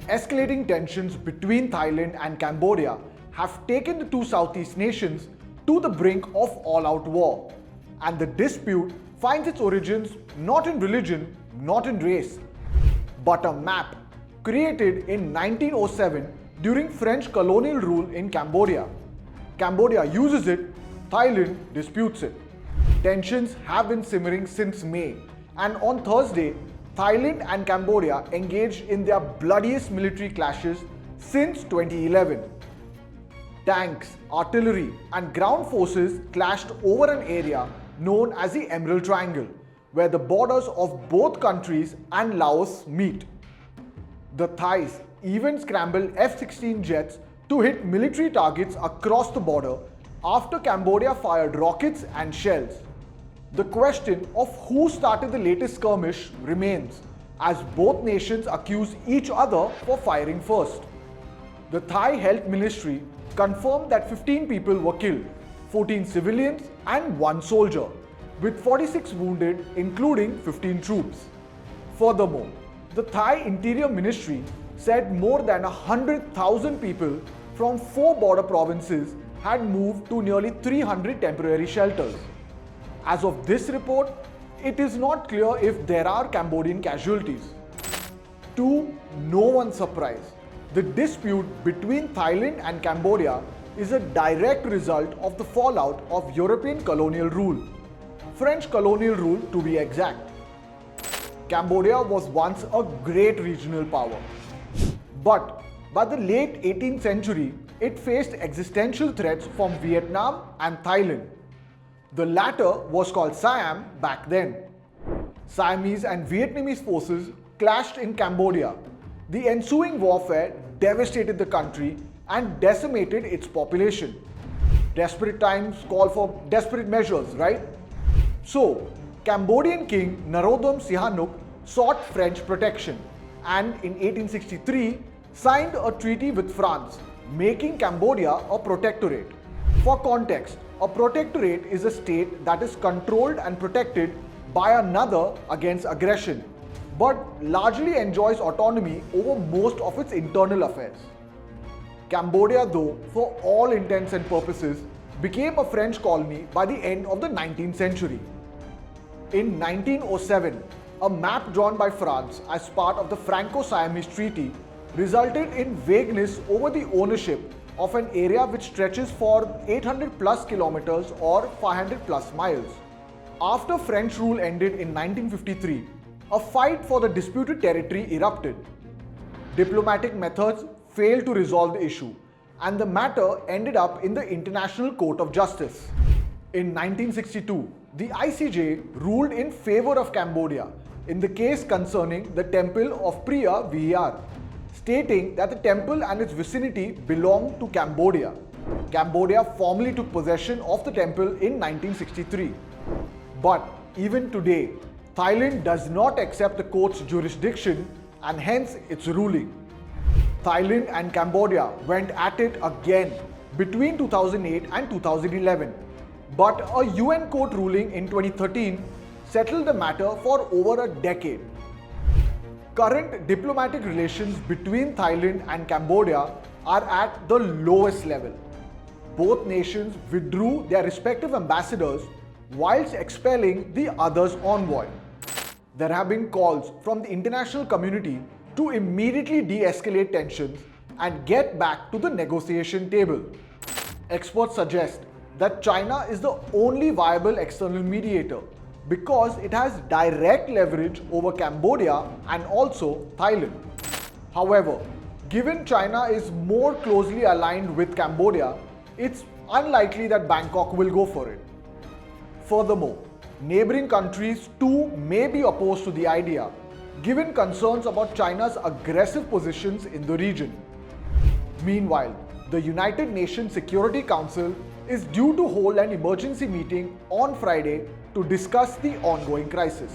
Escalating tensions between Thailand and Cambodia have taken the two Southeast nations to the brink of all-out war. And the dispute finds its origins not in religion, not in race, but a map created in 1907 during French colonial rule in Cambodia. Cambodia uses it, Thailand disputes it. Tensions have been simmering since May, and on Thursday, Thailand and Cambodia engaged in their bloodiest military clashes since 2011. Tanks, artillery, and ground forces clashed over an area known as the Emerald Triangle, where the borders of both countries and Laos meet. The Thais even scrambled F-16 jets to hit military targets across the border after Cambodia fired rockets and shells. The question of who started the latest skirmish remains, as both nations accuse each other for firing first. The Thai Health Ministry confirmed that 15 people were killed, 14 civilians and 1 soldier, with 46 wounded, including 15 troops. Furthermore, the Thai Interior Ministry said more than 100,000 people from 4 border provinces had moved to nearly 300 temporary shelters. As of this report, it is not clear if there are Cambodian casualties. To no one's surprise, the dispute between Thailand and Cambodia is a direct result of the fallout of European colonial rule. French colonial rule to be exact. Cambodia was once a great regional power. But by the late 18th century, it faced existential threats from Vietnam and Thailand. The latter was called Siam back then. Siamese and Vietnamese forces clashed in Cambodia. The ensuing warfare devastated the country and decimated its population. Desperate times call for desperate measures, right? So, Cambodian King Norodom Sihanouk sought French protection and in 1863 signed a treaty with France, making Cambodia a protectorate. For context, a protectorate is a state that is controlled and protected by another against aggression, but largely enjoys autonomy over most of its internal affairs. Cambodia, though, for all intents and purposes, became a French colony by the end of the 19th century. In 1907, a map drawn by France as part of the Franco-Siamese Treaty resulted in vagueness over the ownership of an area which stretches for 800 plus kilometers or 500 plus miles. After French rule ended in 1953, a fight for the disputed territory erupted. Diplomatic methods failed to resolve the issue, and the matter ended up in the International Court of Justice. In 1962, the ICJ ruled in favor of Cambodia in the case concerning the temple of Preah, Vihear, stating that the temple and its vicinity belonged to Cambodia. Cambodia formally took possession of the temple in 1963. But even today, Thailand does not accept the court's jurisdiction and hence its ruling. Thailand and Cambodia went at it again between 2008 and 2011, but a UN court ruling in 2013 settled the matter for over a decade. Current diplomatic relations between Thailand and Cambodia are at the lowest level. Both nations withdrew their respective ambassadors whilst expelling the other's envoy. There have been calls from the international community to immediately de-escalate tensions and get back to the negotiation table. Experts suggest that China is the only viable external mediator because it has direct leverage over Cambodia and also Thailand. However, given China is more closely aligned with Cambodia, it's unlikely that Bangkok will go for it. Furthermore, neighboring countries too may be opposed to the idea, given concerns about China's aggressive positions in the region. Meanwhile, the United Nations Security Council is due to hold an emergency meeting on Friday to discuss the ongoing crisis.